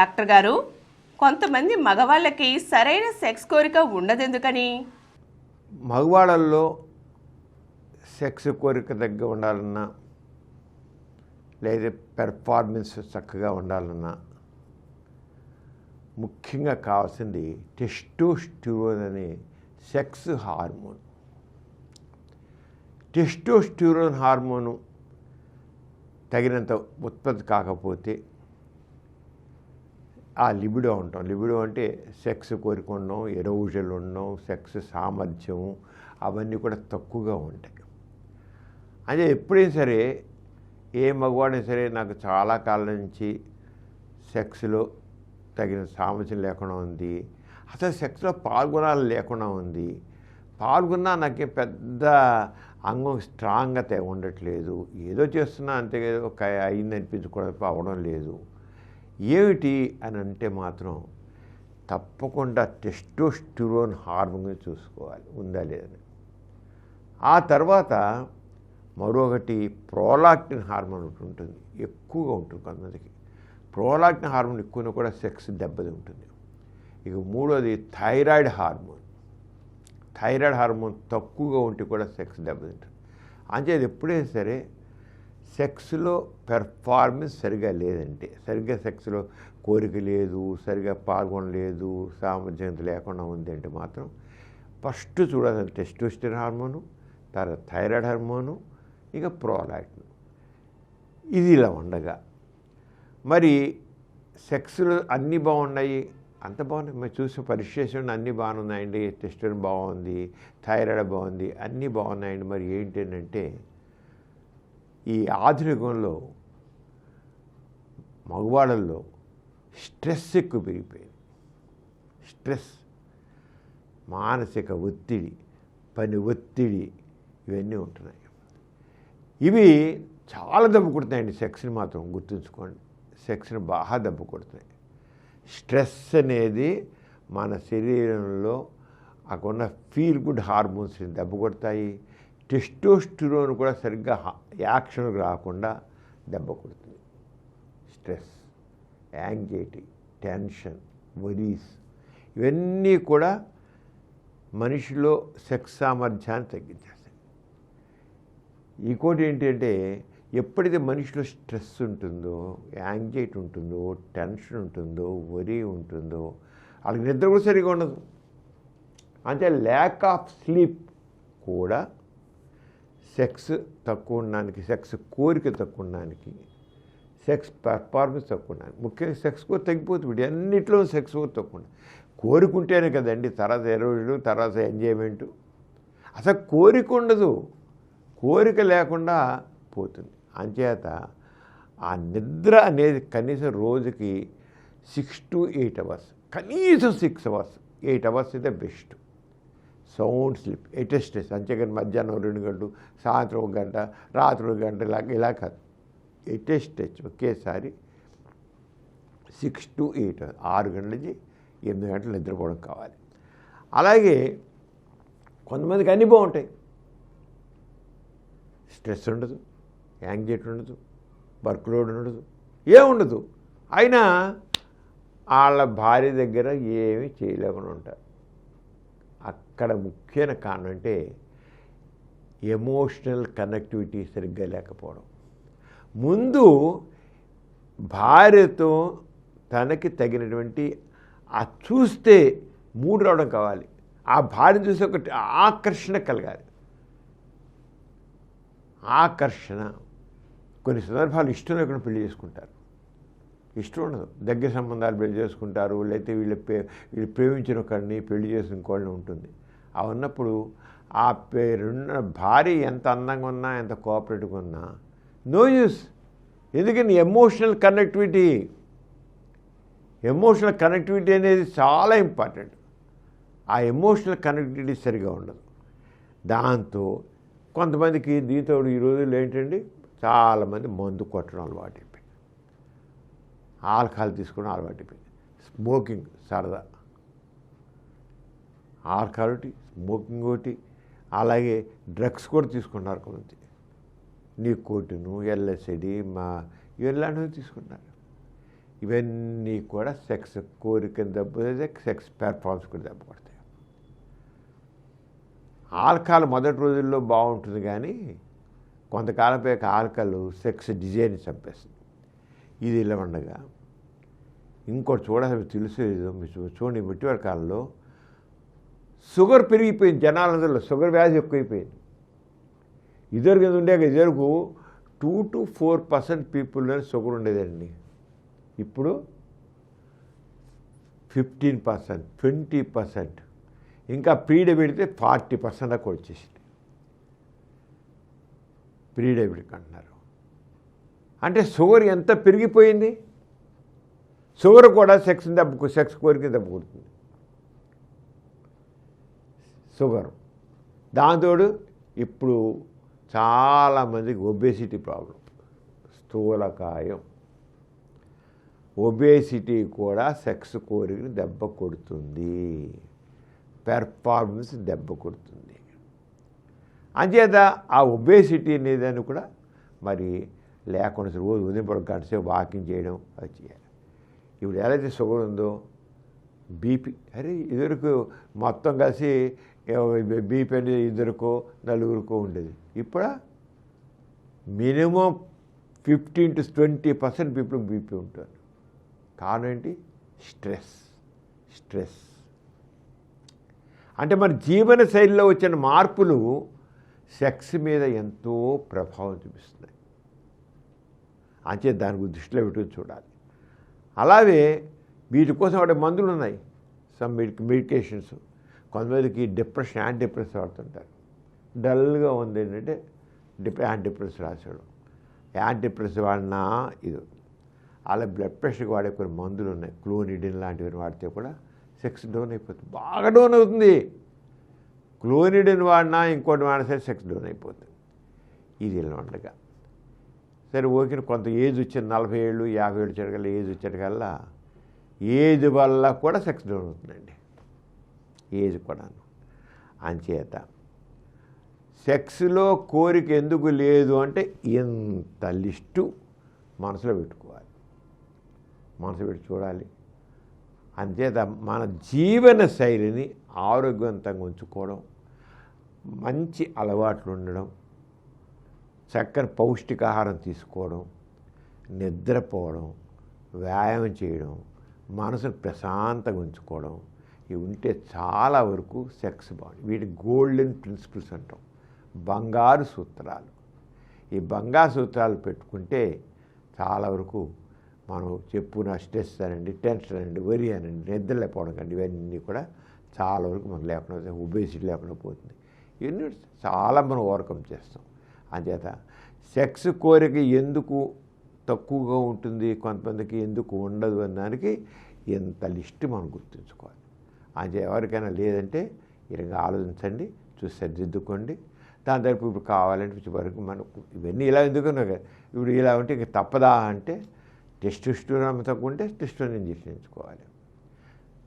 Doctor గారు, కొంతమంది మగవాళ్ళకి సరైన సెక్స్ కోరిక ఉండదెందుకని? మగవాళ్ళల్లో సెక్స్ కోరిక తగ్గ ఉండాలన్నా లేదా పెర్ఫార్మెన్స్ చక్కగా ఉండాలన్నా ముఖ్యంగా కావాల్సింది టెస్టోస్టిరోన్ అనే సెక్స్ హార్మోన్. టెస్టోస్టిరోన్ హార్మోను తగినంత ఉత్పత్తి కాకపోతే ఆ లిబిడో ఉంటాం. లిబిడో అంటే సెక్స్ కోరిక ఉండడం, ఎరోజల్ ఉండడం, సెక్స్ సామర్థ్యం అవన్నీ కూడా తక్కువగా ఉంటాయి. అంటే ఎప్పుడైనా సరే ఏ మగవాడైనా సరే నాకు చాలా కాలం నుంచి సెక్స్లో తగిన సామర్థ్యం లేకుండా ఉంది, అసలు సెక్స్లో పాల్గొనాలని లేకుండా ఉంది, పాల్గొన్నా నాకే పెద్ద అంగం స్ట్రాంగ్గా ఉండట్లేదు, ఏదో చేస్తున్నా అంతే ఒక అయింది అనిపించుకోవడం అవడం లేదు, ఏమిటి అని అంటే మాత్రం తప్పకుండా టెస్టోస్టిరోన్ హార్మోన్ చూసుకోవాలి ఉందా లేదని. ఆ తర్వాత మరొకటి ప్రోలాక్టిన్ హార్మోన్ ఒకటి ఉంటుంది, ఎక్కువగా ఉంటుంది కొంతమందికి. ప్రోలాక్టిన్ హార్మోన్ ఎక్కువగా కూడా సెక్స్ దెబ్బతి ఉంటుంది. ఇక మూడోది థైరాయిడ్ హార్మోన్. థైరాయిడ్ హార్మోన్ తక్కువగా ఉంటే కూడా సెక్స్ దెబ్బతింటుంది. అంటే అది ఎప్పుడైనా సరే సెక్స్లో పెర్ఫార్మెన్స్ సరిగా లేదంటే, సరిగ్గా సెక్స్లో కోరిక లేదు, సరిగా పాల్గొనలేదు, సామర్థ్యం లేకుండా ఉంది అంటే మాత్రం ఫస్ట్ చూడాల్సిన టెస్టోస్టెరాన్ హార్మోను, తర్వాత థైరాయిడ్ హార్మోను, ఇక ప్రోలాక్టిన్. ఇది ఇలా ఉండగా మరి సెక్స్లో అన్నీ బాగున్నాయి, అంత బాగున్నాయి, మరి చూసి పరీక్ష చేసి అన్నీ బాగున్నాయండి, టెస్టోస్టెరాన్ బాగుంది, థైరాయిడ్ బాగుంది, అన్నీ బాగున్నాయండి, మరి ఏంటంటే ఈ ఆధునికంలో మగవాళ్ళల్లో స్ట్రెస్ ఎక్కువ పెరిగిపోయింది. స్ట్రెస్, మానసిక ఒత్తిడి, పని ఒత్తిడి ఇవన్నీ ఉంటున్నాయి. ఇవి చాలా దెబ్బ కొడుతున్నాయండి సెక్స్ని మాత్రం గుర్తుంచుకోండి. సెక్స్ని బాగా దెబ్బ కొడుతున్నాయి. స్ట్రెస్ అనేది మన శరీరంలో అక్కడున్న ఫీల్ గుడ్ హార్మోన్స్ని దెబ్బ కొడతాయి. టెస్టోస్టిరోన్ కూడా సరిగ్గా యాక్షన్కి రాకుండా దెబ్బ కొడుతుంది. స్ట్రెస్, యాంగ్జైటీ, టెన్షన్, వరీస్ ఇవన్నీ కూడా మనిషిలో సెక్స్ సామర్థ్యాన్ని తగ్గించేస్తాయి. ఇంకోటి ఏంటంటే ఎప్పుడైతే మనిషిలో స్ట్రెస్ ఉంటుందో, యాంగ్జైటీ ఉంటుందో, టెన్షన్ ఉంటుందో, వరీ ఉంటుందో వాళ్ళకి నిద్ర కూడా సరిగా ఉండదు. అంటే ల్యాక్ ఆఫ్ స్లీప్ కూడా సెక్స్ తక్కువ ఉండడానికి, సెక్స్ కోరిక తక్కువ ఉండడానికి, సెక్స్ పెర్ఫార్మెన్స్ తక్కువ ఉండడానికి, ముఖ్యంగా సెక్స్ కూడా తగ్గిపోతుంది. అన్నింటిలో సెక్స్ కూడా తక్కువ కోరుకుంటేనే కదండి తర్వాత ఎరోజులు, తర్వాత ఎంజాయ్మెంటు. అసలు కోరిక ఉండదు, కోరిక లేకుండా పోతుంది. అంచేత ఆ నిద్ర అనేది కనీసం రోజుకి 6 to 8 hours, కనీసం 6 hours, 8 hours అయితే బెస్ట్. సౌండ్ స్లీప్, ఎటెస్టెస్, అంతేగాని మధ్యాహ్నం 2 గంటలు, సాయంత్రం 1 గంట, రాత్రి 1 గంట ఇలా కాదు. ఎటెస్టెస్ ఒకేసారి 6 to 8 6 గంటల నుంచి 8 గంటలు నిద్రపోవడం కావాలి. అలాగే కొంతమందికి అన్నీ బాగుంటాయి, స్ట్రెస్ ఉండదు, యాంగ్జైటీ ఉండదు, వర్క్ లోడ్ ఉండదు, ఏముండదు, అయినా వాళ్ళ భార్య దగ్గర ఏమీ చేయలేకుండా ఉంటారు. అక్కడ ముఖ్యమైన కారణం అంటే ఎమోషనల్ కనెక్టివిటీ సరిగ్గా లేకపోవడం. ముందు భార్యతో తనకి తగినటువంటి ఆ చూస్తే మూడు రావడం కావాలి. ఆ భార్య చూసి ఒకటి ఆకర్షణ కలగాలి. ఆకర్షణ. కొన్ని సందర్భాలు ఇష్టం లేకుండా పెళ్లి చేసుకుంటారు, ఇష్టం ఉండదు, దగ్గర సంబంధాలు పెళ్లి చేసుకుంటారు, లేకపోతే వీళ్ళు ప్రేమించిన ఒకరిని పెళ్లి చేసిన ఇంకోళ్ళని ఉంటుంది. అవి ఉన్నప్పుడు ఆ పేరున్న భార్య ఎంత అందంగా ఉన్నా, ఎంత కోఆపరేటివ్గా ఉన్నా నో యూస్. ఎందుకని ఎమోషనల్ కనెక్టివిటీ అనేది చాలా ఇంపార్టెంట్. ఆ ఎమోషనల్ కనెక్టివిటీ సరిగా ఉండదు. దాంతో కొంతమందికి దీంతో ఈ రోజుల్లో ఏంటండి చాలామంది మందు కొట్టడం అలవాటు అయిపోయింది, ఆల్కహాల్ తీసుకోవడం అలవాటు అయిపోయింది, స్మోకింగ్ సరదా, ఆల్కహాల్ ఒకటి, స్మోకింగ్ ఒకటి, అలాగే డ్రగ్స్ కూడా తీసుకున్నారు కొంతమంది, నికోటిను, ఎల్ఎస్డి, ఇలాంటివి తీసుకుంటున్నారు. ఇవన్నీ కూడా సెక్స్ కోరికను దెబ్బతాయి, సెక్స్ పెర్ఫార్మెన్స్ కూడా దెబ్బ కొడతాయి. ఆల్కహాల్ మొదటి రోజుల్లో బాగుంటుంది, కానీ కొంతకాలం పైకి ఆల్కహాల్ సెక్స్ డిజైన్ చంపేస్తుంది. ఇది ఇలా ఉండగా ఇంకోటి చూడాలి, తెలుసు మీరు చూడండి, ఇటీవల కాలంలో షుగర్ పెరిగిపోయింది జనాలందరిలో. షుగర్ వ్యాధి ఎక్కువైపోయింది. ఇదివరకు ఉండే ఇదివరకు 2 to 4% పీపుల్లో షుగర్ ఉండేదండి. ఇప్పుడు 15%, 20%, ఇంకా ప్రీడయాబెటిక్ 40% దాకా వచ్చేసింది. ప్రీడయాబెటిక్ అంటున్నారు. అంటే షుగర్ ఎంత పెరిగిపోయింది. షుగర్ కూడా సెక్స్ కోరిక దెబ్బ కొడుతుంది. షుగర్ దాంతోడు ఇప్పుడు చాలామందికి ఒబేసిటీ ప్రాబ్లం, స్థూలకాయం. ఒబేసిటీ కూడా సెక్స్ కోరికని దెబ్బ కొడుతుంది, పెర్ఫార్మెన్స్ దెబ్బ కొడుతుంది. అంచేత ఆ ఒబేసిటీ అనేదాన్ని కూడా మరి లేకుండా రోజు ఉదయం పూట గంటసేపు వాకింగ్ చేయడం అది చేయాలి. ఇప్పుడు ఎలా షుగర్ ఉందో, బీపీ, అరే ఇదివరకు మొత్తం కలిసి బీపీ అనేది 2 4 ఉండేది. ఇప్పుడు మినిమం 15 to 20% పీపుల్ బీపీ ఉంటారు. కారణం ఏంటి? స్ట్రెస్. అంటే మన జీవన శైలిలో వచ్చిన మార్పులు సెక్స్ మీద ఎంతో ప్రభావం చూపిస్తున్నాయి. అంతే దానికి దృష్టిలో పెట్టుకుని చూడాలి. అలాగే వీటి కోసం వాడే మందులు ఉన్నాయి, సమ్ మెడికేషన్స్. కొంతమందికి డిప్రెషన్, యాంటీ డిప్రెస్ వాడుతుంటారు. డల్గా ఉంది ఏంటంటే యాంటీ డిప్రెస్ రాశాడు. యాంటీ డిప్రెస్ వాడినా ఇది. అలా బ్లడ్ ప్రెషర్కి వాడే కొన్ని మందులు ఉన్నాయి, క్లోనిడిన్ లాంటివి వాడితే కూడా సెక్స్ డౌన్ అయిపోతుంది, బాగా డౌన్ అవుతుంది. క్లోనిడిన్ వాడినా ఇంకోటి వాడినా సరే సెక్స్ డౌన్ అయిపోతుంది. ఇది ఇలా ఉండగా సరే ఓకే, కొంత ఏజ్ వచ్చింది, 40 ఏళ్ళు 50 ఏళ్ళు చెడగల ఏజ్ వచ్చేటికల్లా ఏజ్ వల్ల కూడా సెక్స్ డౌన్ అవుతుందండి. ఏజ్ కూడాను. అంచేత సెక్స్లో కోరిక ఎందుకు లేదు అంటే ఇంత లిస్టు మనసులో పెట్టుకోవాలి, మనసు పెట్టి చూడాలి. అంచేత మన జీవన శైలిని ఆరోగ్యవంతంగా ఉంచుకోవడం, మంచి అలవాట్లు ఉండడం, చక్కని పౌష్టికాహారం తీసుకోవడం, నిద్రపోవడం, వ్యాయామం చేయడం, మనసును ప్రశాంతంగా ఉంచుకోవడం, ఇవి ఉంటే చాలా వరకు సెక్స్ బాగుంది. వీటి గోల్డెన్ ప్రిన్సిపల్స్ అంటాం, బంగారు సూత్రాలు. ఈ బంగారు సూత్రాలు పెట్టుకుంటే చాలా వరకు మనం చెప్పుకున్న స్ట్రెస్ అనండి, టెన్షన్ అనండి, వరి అనండి, నిద్ర లేకపోవడం కండి, ఇవన్నీ కూడా చాలా వరకు మనం లేకుండా, ఒబేసిటీ లేకుండా పోతుంది. ఇవన్నీ చాలా మనం ఓవర్కమ్ చేస్తాం. అంచేత సెక్స్ కోరిక ఎందుకు తక్కువగా ఉంటుంది, కొంతమందికి ఎందుకు ఉండదు అన్న దానికి ఎంత లిస్టు మనం గుర్తుంచుకోవాలి. అంతే ఎవరికైనా లేదంటే ఇలా ఆలోచించండి, చూసి సరిదిద్దుకోండి. దాని తరపు ఇప్పుడు కావాలంటే వరకు మనకు ఇవన్నీ ఇలా ఎందుకున్నా ఇప్పుడు ఇలా ఉంటే ఇంక తప్పదా అంటే టెస్టోస్టెరాన్ తక్కువ ఉంటే టెస్టోస్టెరాన్ ఇంజెక్షన్ ఎంచుకోవాలి.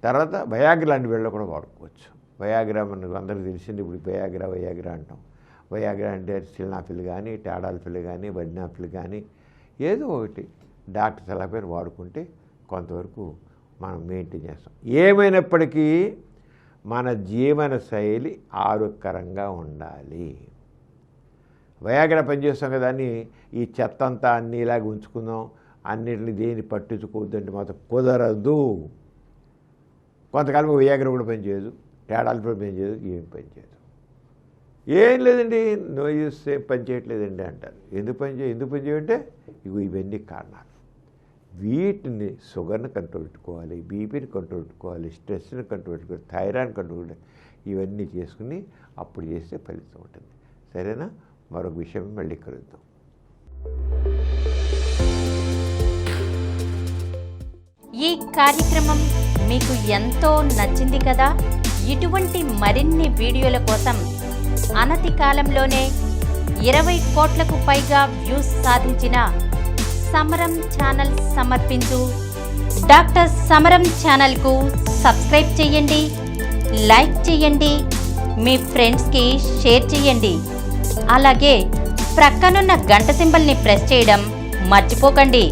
తర్వాత వయాగ్రా లాంటి వేళ కూడా వాడుకోవచ్చు. వయాగ్రా మనకు అందరికీ తెలిసింది, ఇప్పుడు వయాగ్రా అంటాం. వయాగ్రా అంటే సిల్నాఫిల్ కానీ, టాడాల్ఫిల్ కానీ, బడ్నాఫిల్ కానీ ఏదో ఒకటి డాక్టర్ సలహాపైన వాడుకుంటే కొంతవరకు మనం మెయింటైన్ చేస్తాం. ఏమైనప్పటికీ మన జీవన శైలి ఆరోగ్యకరంగా ఉండాలి. వయాగ్రా పనిచేస్తాం కదా అని ఈ చెత్త అంతా అన్నీ ఇలాగ ఉంచుకుందాం, అన్నింటిని దేన్ని పట్టించుకోవద్దంటే మాత్రం కుదరదు. కొంతకాలం వయాగ్రా కూడా పనిచేయదు, టాడాల్ఫిల్ పనిచేయదు, ఏం పనిచేయదు. ఏం లేదండి, నో యూస్ పని చేయట్లేదండి అంటారు. ఎందుకు పనిచేయంటే ఇవన్నీ కారణాలు. వీటిని షుగర్ని కంట్రోల్ పెట్టుకోవాలి, బీపీని కంట్రోల్ పెట్టుకోవాలి, స్ట్రెస్ని కంట్రోల్ పెట్టుకోవాలి, థైరాయిడ్ కంట్రోల్ ఇవన్నీ చేసుకుని అప్పుడు చేస్తే ఫలితం ఉంటుంది. సరేనా? మరొక విషయం మళ్ళీ కలుద్దాం. ఈ కార్యక్రమం మీకు ఎంతో నచ్చింది కదా. ఇటువంటి మరిన్ని వీడియోల కోసం అనతి కాలంలోనే 20 కోట్లకు పైగా వ్యూస్ సాధించిన సమరం ఛానల్ సమర్పించు డాక్టర్ సమరం ఛానల్కు సబ్స్క్రైబ్ చేయండి, లైక్ చేయండి, మీ ఫ్రెండ్స్కి షేర్ చేయండి. అలాగే ప్రక్కనున్న గంట సింబల్ని ప్రెస్ చేయడం మర్చిపోకండి.